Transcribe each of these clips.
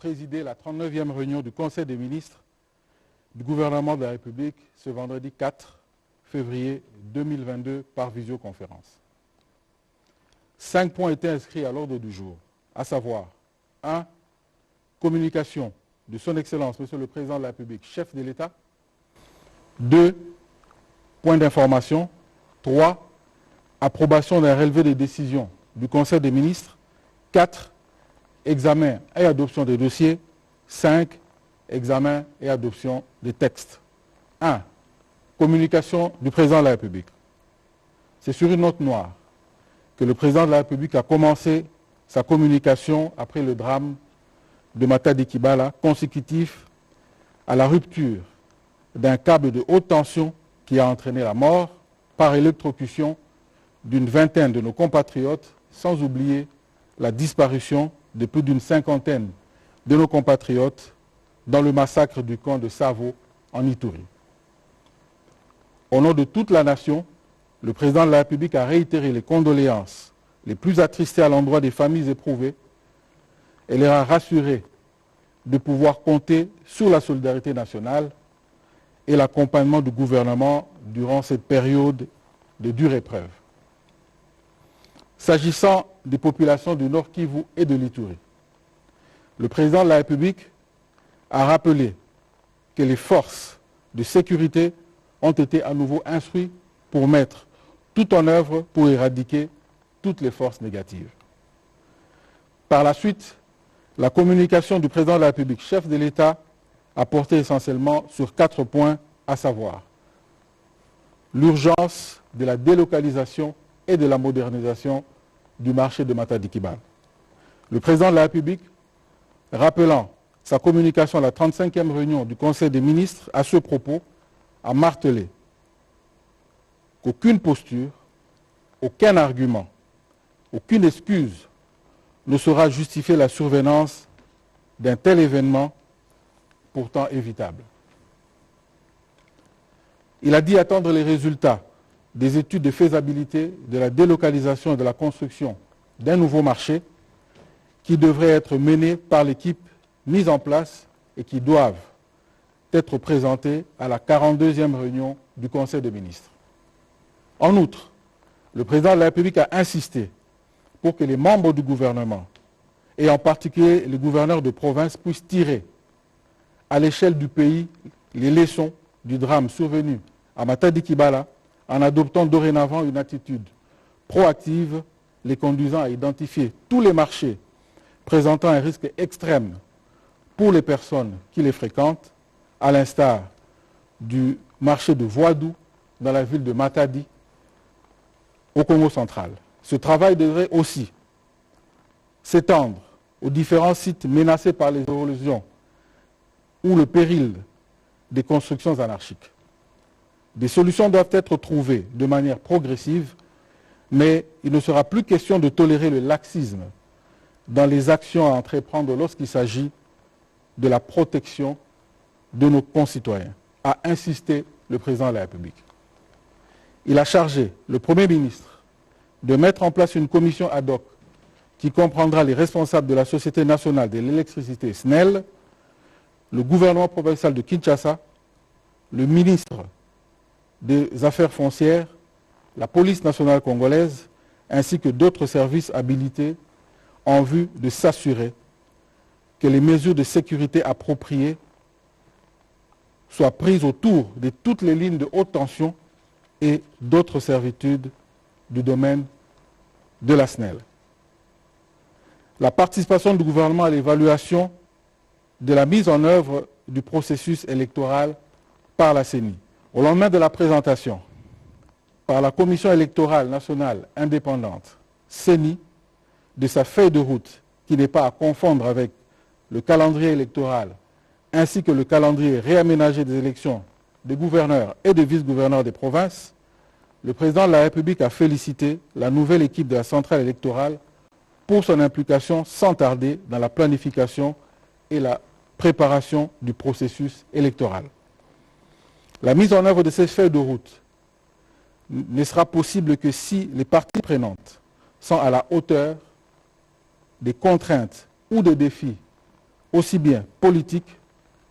présidé la 39e réunion du Conseil des ministres du gouvernement de la République ce vendredi 4 février 2022 par visioconférence. 5 points étaient inscrits à l'ordre du jour, à savoir 1. Communication de son Excellence, Monsieur le Président de la République, chef de l'État. 2. Point d'information. 3. Approbation d'un relevé des décisions du Conseil des ministres. 4. Examen et adoption des dossiers. 5. Examen et adoption des textes. 1. Communication du Président de la République. C'est sur une note noire que le Président de la République a commencé sa communication après le drame de Matadi Kibala, consécutif à la rupture d'un câble de haute tension qui a entraîné la mort par électrocution d'une vingtaine de nos compatriotes, sans oublier la disparition de plus d'une cinquantaine de nos compatriotes dans le massacre du camp de Savo en Ituri. Au nom de toute la nation, le Président de la République a réitéré les condoléances les plus attristées à l'endroit des familles éprouvées et les a rassurées de pouvoir compter sur la solidarité nationale et l'accompagnement du gouvernement durant cette période de dure épreuve. S'agissant des populations du Nord Kivu et de l'Ituri, le Président de la République a rappelé que les forces de sécurité ont été à nouveau instruites pour mettre tout en œuvre pour éradiquer toutes les forces négatives. Par la suite, la communication du Président de la République, chef de l'État, a porté essentiellement sur 4 points, à savoir l'urgence de la délocalisation et de la modernisation du marché de Matadi Kibala. Le Président de la République, rappelant sa communication à la 35e réunion du Conseil des ministres à ce propos, a martelé qu'aucune posture, aucun argument, aucune excuse ne saura justifier la survenance d'un tel événement pourtant évitable. Il a dit attendre les résultats des études de faisabilité de la délocalisation et de la construction d'un nouveau marché qui devrait être mené par l'équipe mise en place et qui doivent être présentés à la 42e réunion du Conseil des ministres. En outre, le Président de la République a insisté pour que les membres du gouvernement, et en particulier les gouverneurs de province, puissent tirer à l'échelle du pays les leçons du drame survenu à Matadi Kibala en adoptant dorénavant une attitude proactive les conduisant à identifier tous les marchés présentant un risque extrême pour les personnes qui les fréquentent, à l'instar du marché de Voadou dans la ville de Matadi au Congo central. Ce travail devrait aussi s'étendre aux différents sites menacés par les érosions ou le péril des constructions anarchiques. Des solutions doivent être trouvées de manière progressive, mais il ne sera plus question de tolérer le laxisme dans les actions à entreprendre lorsqu'il s'agit de la protection de nos concitoyens, a insisté le Président de la République. Il a chargé le Premier ministre de mettre en place une commission ad hoc qui comprendra les responsables de la Société nationale de l'électricité SNEL, le gouvernement provincial de Kinshasa, le ministre des Affaires foncières, la police nationale congolaise, ainsi que d'autres services habilités en vue de s'assurer que les mesures de sécurité appropriées soient prises autour de toutes les lignes de haute tension et d'autres servitudes du domaine de la SNEL. La participation du gouvernement à l'évaluation de la mise en œuvre du processus électoral par la CENI. Au lendemain de la présentation par la Commission électorale nationale indépendante, CENI, de sa feuille de route qui n'est pas à confondre avec le calendrier électoral ainsi que le calendrier réaménagé des élections des gouverneurs et des vice-gouverneurs des provinces, le Président de la République a félicité la nouvelle équipe de la centrale électorale pour son implication sans tarder dans la planification et la préparation du processus électoral. La mise en œuvre de ces feuilles de route ne sera possible que si les parties prenantes sont à la hauteur des contraintes ou des défis aussi bien politiques,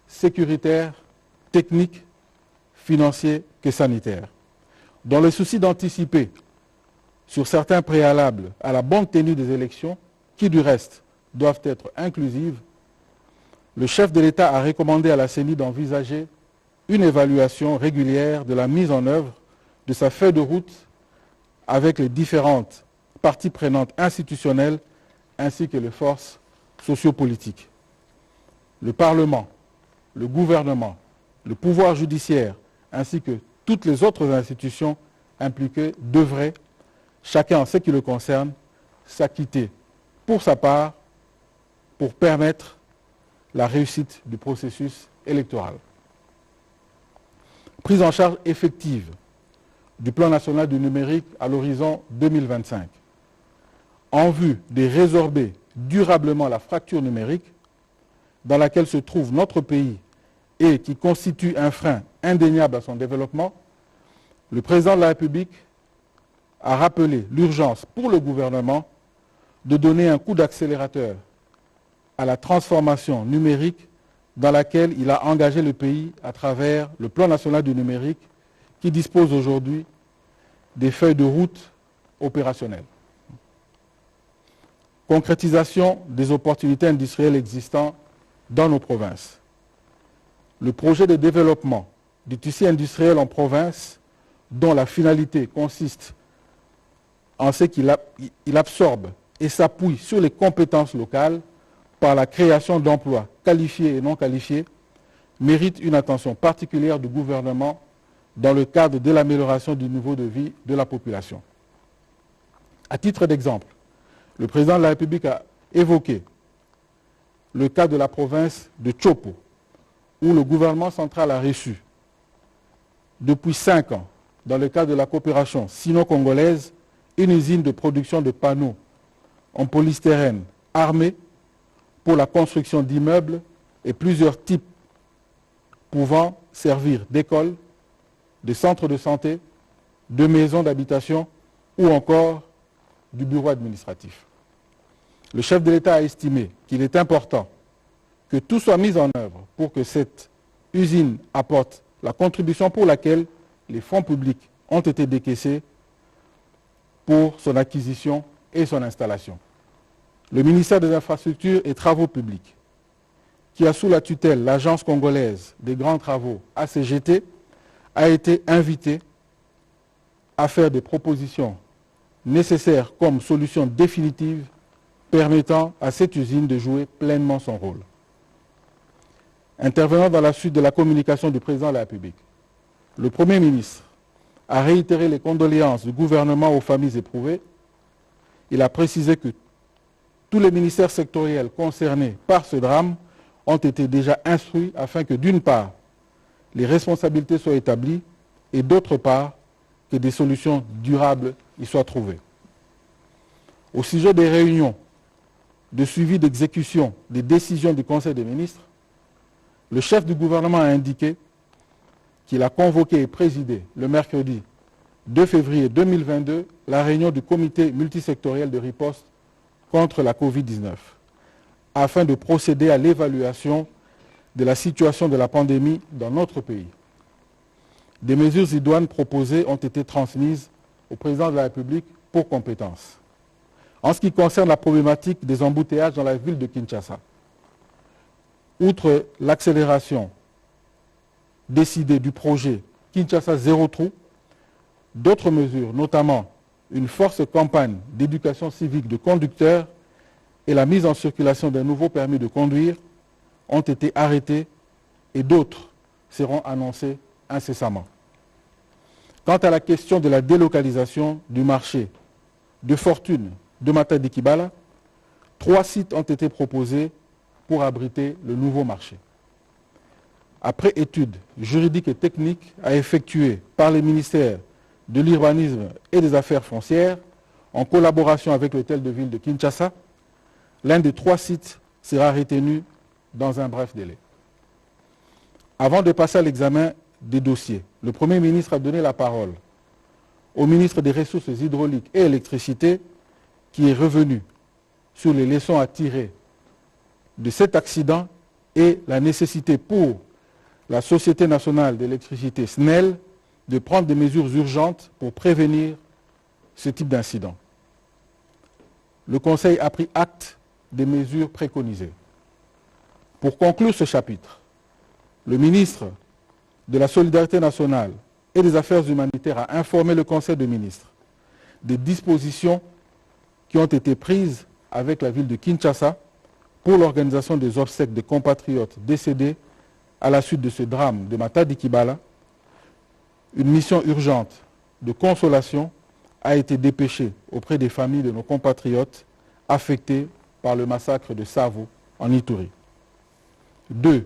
sécuritaires, techniques, financiers que sanitaires. Dans le souci d'anticiper sur certains préalables à la bonne tenue des élections, qui du reste doivent être inclusives, le chef de l'État a recommandé à la CENI d'envisager une évaluation régulière de la mise en œuvre de sa feuille de route avec les différentes parties prenantes institutionnelles ainsi que les forces sociopolitiques. Le Parlement, le gouvernement, le pouvoir judiciaire ainsi que toutes les autres institutions impliquées devraient, chacun en ce qui le concerne, s'acquitter pour sa part pour permettre la réussite du processus électoral. Prise en charge effective du plan national du numérique à l'horizon 2025. En vue de résorber durablement la fracture numérique dans laquelle se trouve notre pays et qui constitue un frein indéniable à son développement, le président de la République a rappelé l'urgence pour le gouvernement de donner un coup d'accélérateur à la transformation numérique dans laquelle il a engagé le pays à travers le plan national du numérique qui dispose aujourd'hui des feuilles de route opérationnelles. Concrétisation des opportunités industrielles existantes dans nos provinces. Le projet de développement du tissu industriel en province, dont la finalité consiste en ce qu'il absorbe et s'appuie sur les compétences locales par la création d'emplois qualifiés et non qualifiés, mérite une attention particulière du gouvernement dans le cadre de l'amélioration du niveau de vie de la population. À titre d'exemple, le président de la République a évoqué le cas de la province de Chopo, où le gouvernement central a reçu, depuis 5 ans, dans le cadre de la coopération sino-congolaise, une usine de production de panneaux en polystyrène armés pour la construction d'immeubles et plusieurs types pouvant servir d'écoles, de centres de santé, de maisons d'habitation ou encore du bureau administratif. Le chef de l'État a estimé qu'il est important que tout soit mis en œuvre pour que cette usine apporte la contribution pour laquelle les fonds publics ont été décaissés pour son acquisition et son installation. Le ministère des Infrastructures et Travaux publics, qui a sous la tutelle l'Agence congolaise des grands travaux ACGT, a été invité à faire des propositions nécessaires comme solution définitive permettant à cette usine de jouer pleinement son rôle. Intervenant dans la suite de la communication du président de la République, le Premier ministre a réitéré les condoléances du gouvernement aux familles éprouvées. Il a précisé que tous les ministères sectoriels concernés par ce drame ont été déjà instruits afin que, d'une part, les responsabilités soient établies et, d'autre part, que des solutions durables y soient trouvées. Au sujet des réunions de suivi d'exécution des décisions du Conseil des ministres, le chef du gouvernement a indiqué qu'il a convoqué et présidé le mercredi 2 février 2022 la réunion du comité multisectoriel de riposte contre la Covid-19 afin de procéder à l'évaluation de la situation de la pandémie dans notre pays. Des mesures idoines proposées ont été transmises au président de la République pour compétence. En ce qui concerne la problématique des embouteillages dans la ville de Kinshasa, outre l'accélération décidée du projet Kinshasa Zéro Trou, d'autres mesures, notamment une forte campagne d'éducation civique de conducteurs et la mise en circulation d'un nouveau permis de conduire, ont été arrêtées et d'autres seront annoncées incessamment. Quant à la question de la délocalisation du marché de fortune de Matadi Kibala, 3 sites ont été proposés pour abriter le nouveau marché. Après études juridiques et techniques à effectuer par les ministères de l'Urbanisme et des Affaires foncières, en collaboration avec l'hôtel de ville de Kinshasa, l'un des 3 sites sera retenu dans un bref délai. Avant de passer à l'examen des dossiers, le Premier ministre a donné la parole au ministre des Ressources hydrauliques et électricité qui est revenu sur les leçons à tirer de cet accident et la nécessité pour la Société nationale d'électricité SNEL de prendre des mesures urgentes pour prévenir ce type d'incident. Le Conseil a pris acte des mesures préconisées. Pour conclure ce chapitre, le ministre de la Solidarité nationale et des Affaires humanitaires a informé le Conseil des ministres des dispositions qui ont été prises avec la ville de Kinshasa pour l'organisation des obsèques des compatriotes décédés à la suite de ce drame de Matadi Kibala. Une mission urgente de consolation a été dépêchée auprès des familles de nos compatriotes affectés par le massacre de Savo en Ituri. 2.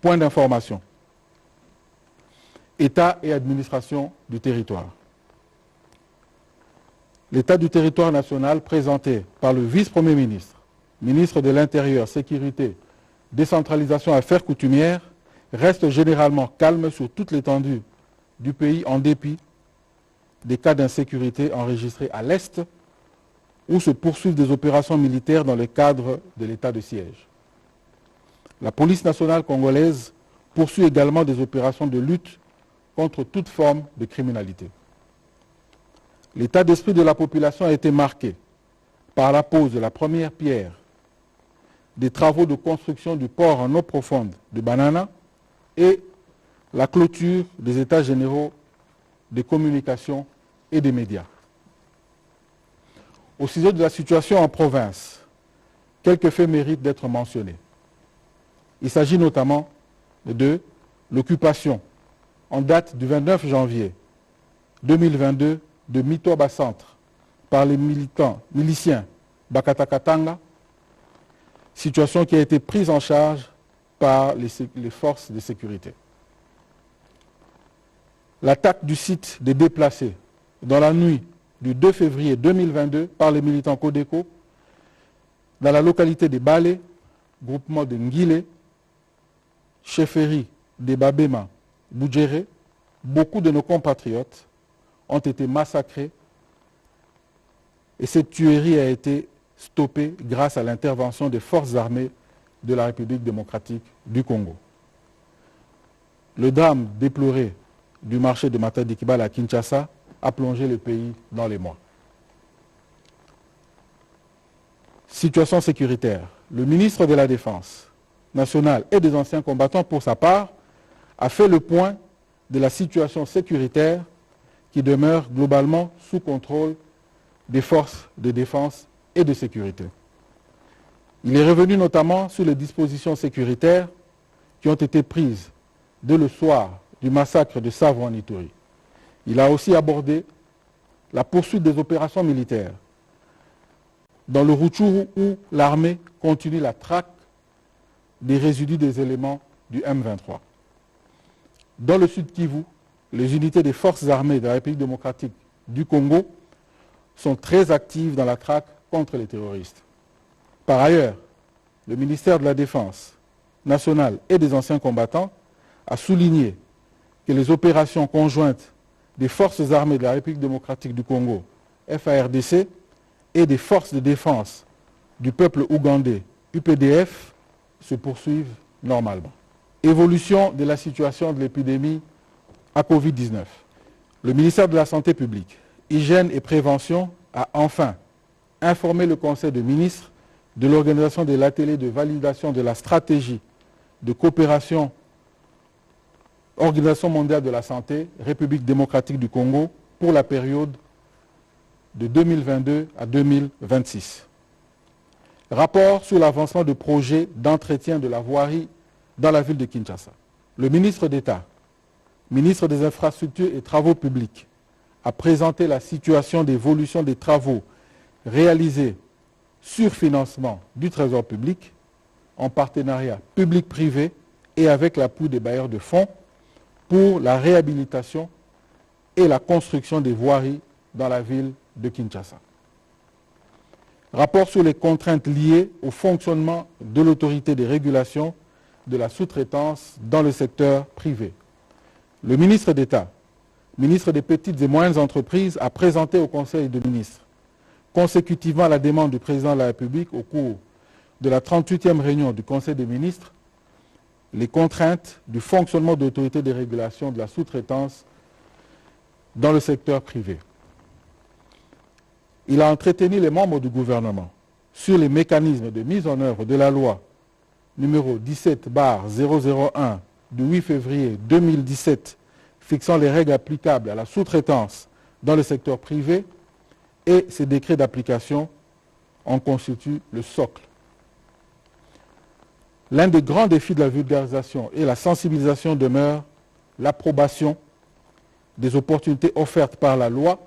Point d'information. État et administration du territoire. L'état du territoire national présenté par le vice-premier ministre, ministre de l'Intérieur, Sécurité, Décentralisation et Affaires coutumières, reste généralement calme sur toute l'étendue du pays en dépit des cas d'insécurité enregistrés à l'Est où se poursuivent des opérations militaires dans le cadre de l'état de siège. La police nationale congolaise poursuit également des opérations de lutte contre toute forme de criminalité. L'état d'esprit de la population a été marqué par la pose de la première pierre des travaux de construction du port en eau profonde de Banana et la clôture des états généraux des communications et des médias. Au sujet de la situation en province, quelques faits méritent d'être mentionnés. Il s'agit notamment de l'occupation en date du 29 janvier 2022 de Mitoba Centre par les miliciens Bakatakatanga, situation qui a été prise en charge par les forces de sécurité. L'attaque du site des déplacés dans la nuit du 2 février 2022 par les militants Codeco dans la localité de Balé, groupement de Ngile, chefferie de Babema, Boudjéré, beaucoup de nos compatriotes ont été massacrés et cette tuerie a été stoppée grâce à l'intervention des forces armées de la République démocratique du Congo. Le drame déploré du marché de Matadi Kibala à Kinshasa a plongé le pays dans les mois. Situation sécuritaire. Le ministre de la Défense nationale et des anciens combattants, pour sa part, a fait le point de la situation sécuritaire qui demeure globalement sous contrôle des forces de défense et de sécurité. Il est revenu notamment sur les dispositions sécuritaires qui ont été prises dès le soir du massacre de Savo en Ituri. Il a aussi abordé la poursuite des opérations militaires dans le Rutshuru où l'armée continue la traque des résidus des éléments du M23. Dans le sud Kivu, les unités des forces armées de la République démocratique du Congo sont très actives dans la traque contre les terroristes. Par ailleurs, le ministère de la Défense nationale et des anciens combattants a souligné que les opérations conjointes des forces armées de la République démocratique du Congo, FARDC, et des forces de défense du peuple ougandais, UPDF, se poursuivent normalement. Évolution de la situation de l'épidémie à Covid-19. Le ministère de la Santé publique, Hygiène et Prévention a enfin informé le Conseil des ministres de l'organisation de l'atelier de validation de la stratégie de coopération Organisation mondiale de la santé, République démocratique du Congo, pour la période de 2022 à 2026. Rapport sur l'avancement de projets d'entretien de la voirie dans la ville de Kinshasa. Le ministre d'État, ministre des Infrastructures et Travaux publics, a présenté la situation d'évolution des travaux réalisés sur financement du Trésor public, en partenariat public-privé et avec l'appui des bailleurs de fonds, pour la réhabilitation et la construction des voiries dans la ville de Kinshasa. Rapport sur les contraintes liées au fonctionnement de l'autorité des régulations de la sous-traitance dans le secteur privé. Le ministre d'État, ministre des Petites et Moyennes Entreprises, a présenté au Conseil des ministres, consécutivement à la demande du président de la République au cours de la 38e réunion du Conseil des ministres les contraintes du fonctionnement de l'autorité de régulation de la sous-traitance dans le secteur privé. Il a entretenu les membres du gouvernement sur les mécanismes de mise en œuvre de la loi numéro 17/001 du 8 février 2017 fixant les règles applicables à la sous-traitance dans le secteur privé et ses décrets d'application en constituent le socle. L'un des grands défis de la vulgarisation et la sensibilisation demeure l'approbation des opportunités offertes par la loi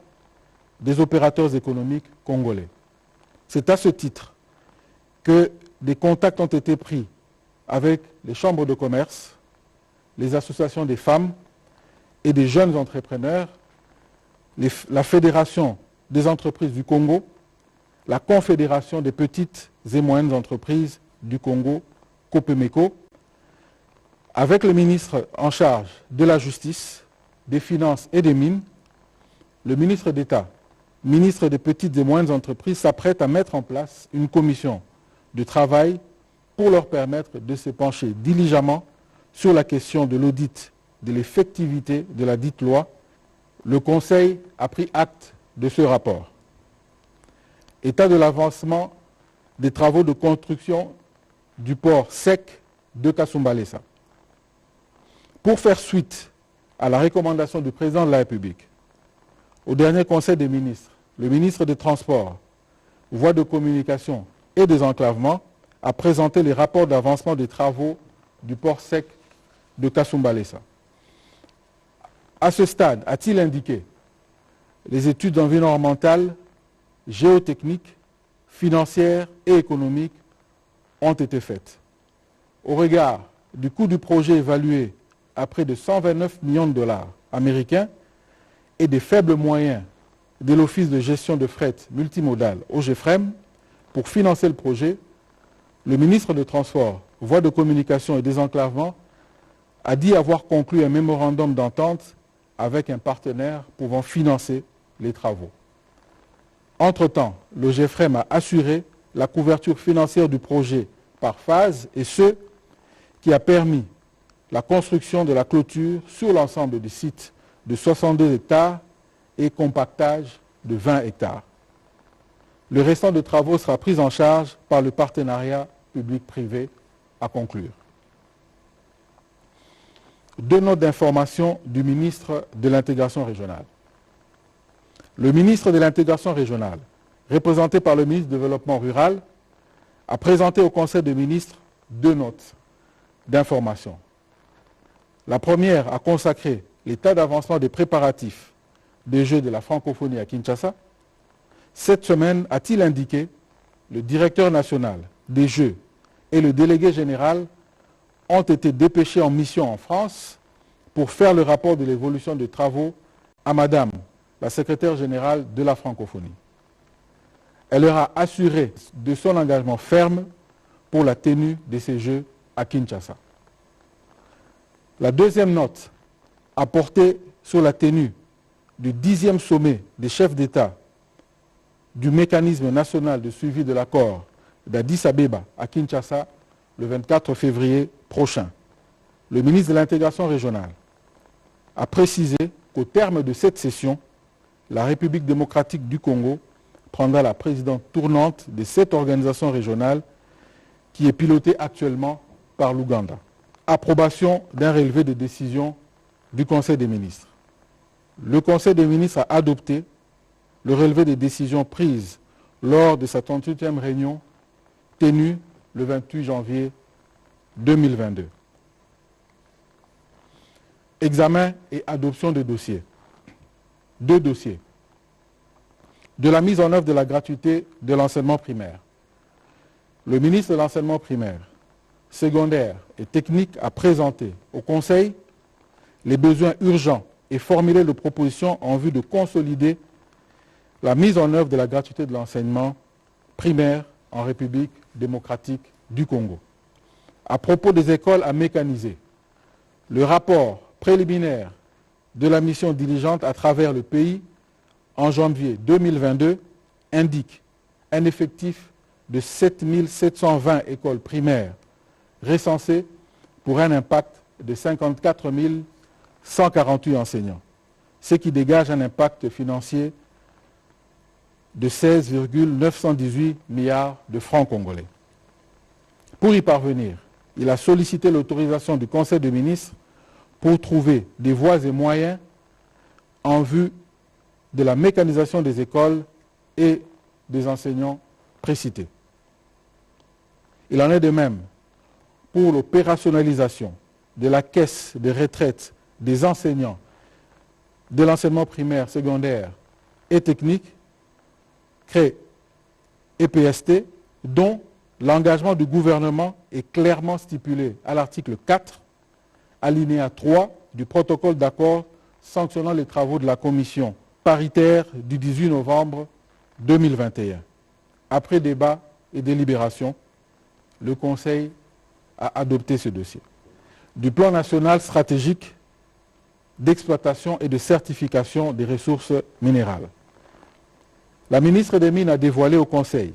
des opérateurs économiques congolais. C'est à ce titre que des contacts ont été pris avec les chambres de commerce, les associations des femmes et des jeunes entrepreneurs, la Fédération des entreprises du Congo, la Confédération des petites et moyennes entreprises du Congo, Copemeco, avec le ministre en charge de la Justice, des Finances et des Mines, le ministre d'État, ministre des petites et moyennes entreprises, s'apprête à mettre en place une commission de travail pour leur permettre de se pencher diligemment sur la question de l'audit de l'effectivité de la dite loi. Le Conseil a pris acte de ce rapport. État de l'avancement des travaux de construction du port sec de Kasumbalesa. Pour faire suite à la recommandation du président de la République, au dernier Conseil des ministres, le ministre des Transports, Voies de communication et des enclavements a présenté les rapports d'avancement des travaux du port sec de Kasumbalesa. À ce stade, a-t-il indiqué, les études environnementales, géotechniques, financières et économiques ont été faites. Au regard du coût du projet évalué à près de 129 millions de dollars américains et des faibles moyens de l'Office de gestion de fret multimodal OGFREM pour financer le projet, le ministre des Transports, Voies de communication et désenclavement a dit avoir conclu un mémorandum d'entente avec un partenaire pouvant financer les travaux. Entre-temps, l'OGFREM a assuré la couverture financière du projet par phase et ce qui a permis la construction de la clôture sur l'ensemble du site de 62 hectares et compactage de 20 hectares. Le restant des travaux sera pris en charge par le partenariat public-privé à conclure. Deux notes d'information du ministre de l'Intégration régionale. Le ministre de l'Intégration régionale, représenté par le ministre du Développement rural, a présenté au Conseil des ministres deux notes d'information. La première a consacré l'état d'avancement des préparatifs des Jeux de la francophonie à Kinshasa. Cette semaine, a-t-il indiqué, le directeur national des Jeux et le délégué général ont été dépêchés en mission en France pour faire le rapport de l'évolution des travaux à Madame, la secrétaire générale de la francophonie. Elle leur a assuré de son engagement ferme pour la tenue de ces Jeux à Kinshasa. La deuxième note a porté sur la tenue du 10e sommet des chefs d'État du mécanisme national de suivi de l'accord d'Addis Abeba à Kinshasa le 24 février prochain. Le ministre de l'Intégration régionale a précisé qu'au terme de cette session, la République démocratique du Congo prendra la présidence tournante de cette organisation régionale qui est pilotée actuellement par l'Ouganda. Approbation d'un relevé de décision du Conseil des ministres. Le Conseil des ministres a adopté le relevé des décisions prises lors de sa 38e réunion tenue le 28 janvier 2022. Examen et adoption des dossiers. Deux dossiers. De la mise en œuvre de la gratuité de l'enseignement primaire. Le ministre de l'enseignement primaire, secondaire et technique a présenté au Conseil les besoins urgents et formulé des propositions en vue de consolider la mise en œuvre de la gratuité de l'enseignement primaire en République démocratique du Congo. À propos des écoles à mécaniser, le rapport préliminaire de la mission diligente à travers le pays en janvier 2022 indique un effectif de 7 720 écoles primaires recensées pour un impact de 54 148 enseignants, ce qui dégage un impact financier de 16,918 milliards de francs congolais. Pour y parvenir, il a sollicité l'autorisation du Conseil des ministres pour trouver des voies et moyens en vue de la mécanisation des écoles et des enseignants précités. Il en est de même pour l'opérationnalisation de la caisse de retraite des enseignants de l'enseignement primaire, secondaire et technique, CRE et PST, dont l'engagement du gouvernement est clairement stipulé à l'article 4, alinéa 3 du protocole d'accord sanctionnant les travaux de la commission paritaire du 18 novembre 2021. Après débat et délibération, le Conseil a adopté ce dossier. Du plan national stratégique d'exploitation et de certification des ressources minérales. La ministre des Mines a dévoilé au Conseil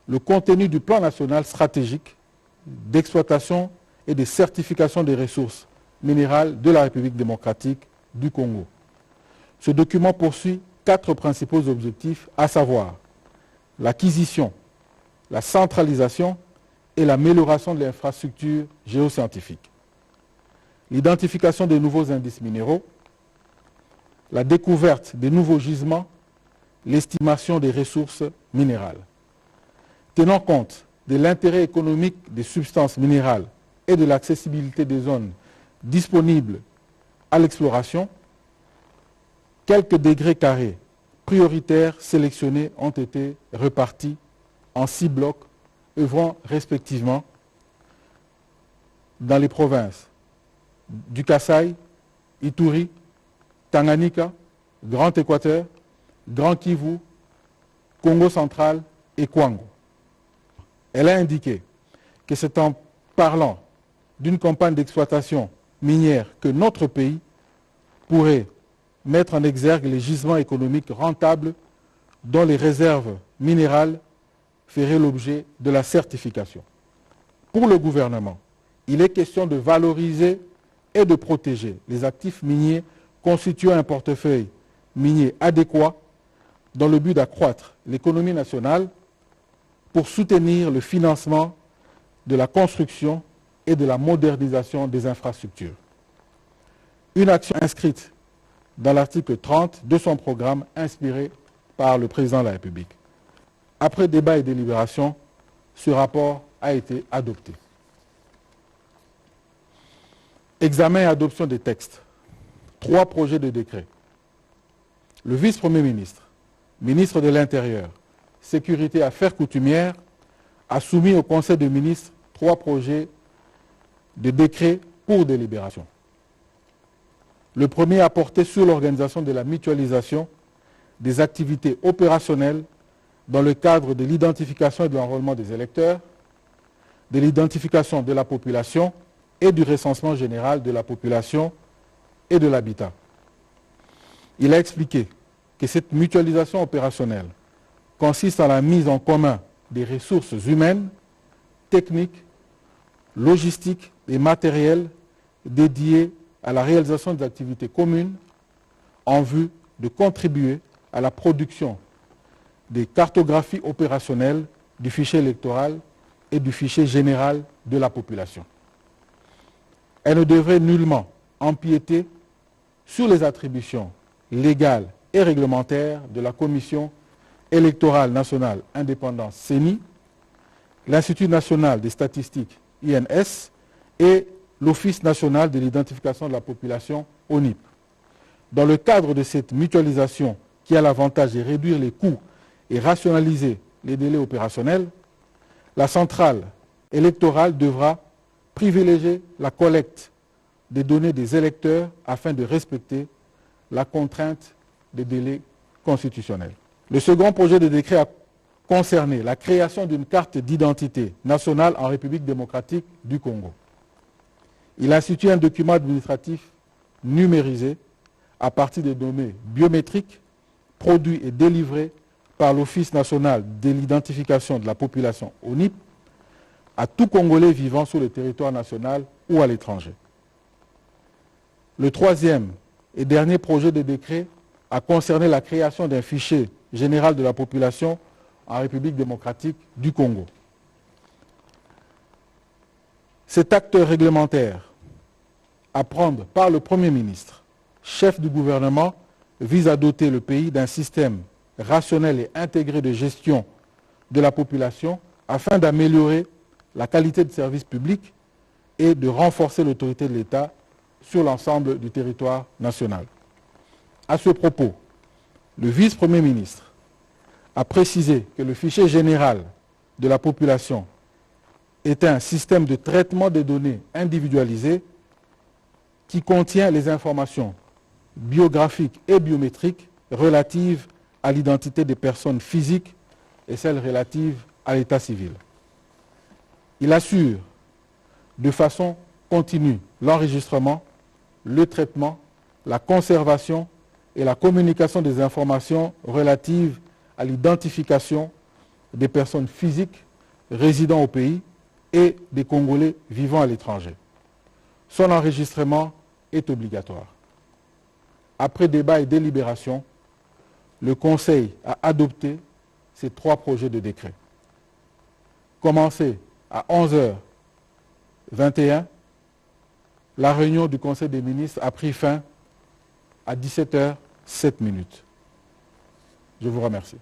le contenu du plan national stratégique d'exploitation et de certification des ressources minérales de la République démocratique du Congo. Ce document poursuit 4 principaux objectifs, à savoir l'acquisition, la centralisation et l'amélioration de l'infrastructure géoscientifique, l'identification des nouveaux indices minéraux, la découverte des nouveaux gisements, l'estimation des ressources minérales. Tenant compte de l'intérêt économique des substances minérales et de l'accessibilité des zones disponibles à l'exploration, quelques degrés carrés prioritaires sélectionnés ont été repartis en 6 blocs œuvrant respectivement dans les provinces du Kasaï, Ituri, Tanganyika, Grand Équateur, Grand Kivu, Congo central et Kwango. Elle a indiqué que c'est en parlant d'une campagne d'exploitation minière que notre pays pourrait mettre en exergue les gisements économiques rentables dont les réserves minérales feraient l'objet de la certification. Pour le gouvernement, il est question de valoriser et de protéger les actifs miniers constituant un portefeuille minier adéquat dans le but d'accroître l'économie nationale pour soutenir le financement de la construction et de la modernisation des infrastructures. Une action inscrite dans l'article 30 de son programme inspiré par le président de la République. Après débat et délibération, ce rapport a été adopté. Examen et adoption des textes. 3 projets de décret. Le vice-premier ministre, ministre de l'Intérieur, Sécurité et Affaires coutumières, a soumis au Conseil des ministres 3 projets de décret pour délibération. Le premier a porté sur l'organisation de la mutualisation des activités opérationnelles dans le cadre de l'identification et de l'enrôlement des électeurs, de l'identification de la population et du recensement général de la population et de l'habitat. Il a expliqué que cette mutualisation opérationnelle consiste en la mise en commun des ressources humaines, techniques, logistiques et matérielles dédiées à la réalisation des activités communes en vue de contribuer à la production des cartographies opérationnelles du fichier électoral et du fichier général de la population. Elle ne devrait nullement empiéter sur les attributions légales et réglementaires de la Commission électorale nationale indépendante CENI, l'Institut national des statistiques INS et l'Office national de l'identification de la population ONIP. Dans le cadre de cette mutualisation qui a l'avantage de réduire les coûts et rationaliser les délais opérationnels, la centrale électorale devra privilégier la collecte des données des électeurs afin de respecter la contrainte des délais constitutionnels. Le second projet de décret a concerné la création d'une carte d'identité nationale en République démocratique du Congo. Il institue un document administratif numérisé à partir des données biométriques produits et délivrés par l'Office national de l'identification de la population, ONIP, à tout Congolais vivant sur le territoire national ou à l'étranger. Le troisième et dernier projet de décret a concerné la création d'un fichier général de la population en République démocratique du Congo. Cet acte réglementaire à prendre par le Premier ministre, chef du gouvernement, vise à doter le pays d'un système rationnel et intégré de gestion de la population afin d'améliorer la qualité de service public et de renforcer l'autorité de l'État sur l'ensemble du territoire national. À ce propos, le vice-premier ministre a précisé que le fichier général de la population est un système de traitement des données individualisées qui contient les informations biographiques et biométriques relatives à l'identité des personnes physiques et celles relatives à l'état civil. Il assure de façon continue l'enregistrement, le traitement, la conservation et la communication des informations relatives à l'identification des personnes physiques résidant au pays et des Congolais vivant à l'étranger. Son enregistrement est obligatoire. Après débat et délibération, le Conseil a adopté ces 3 projets de décret. Commencé à 11h21, la réunion du Conseil des ministres a pris fin à 17h07. Je vous remercie.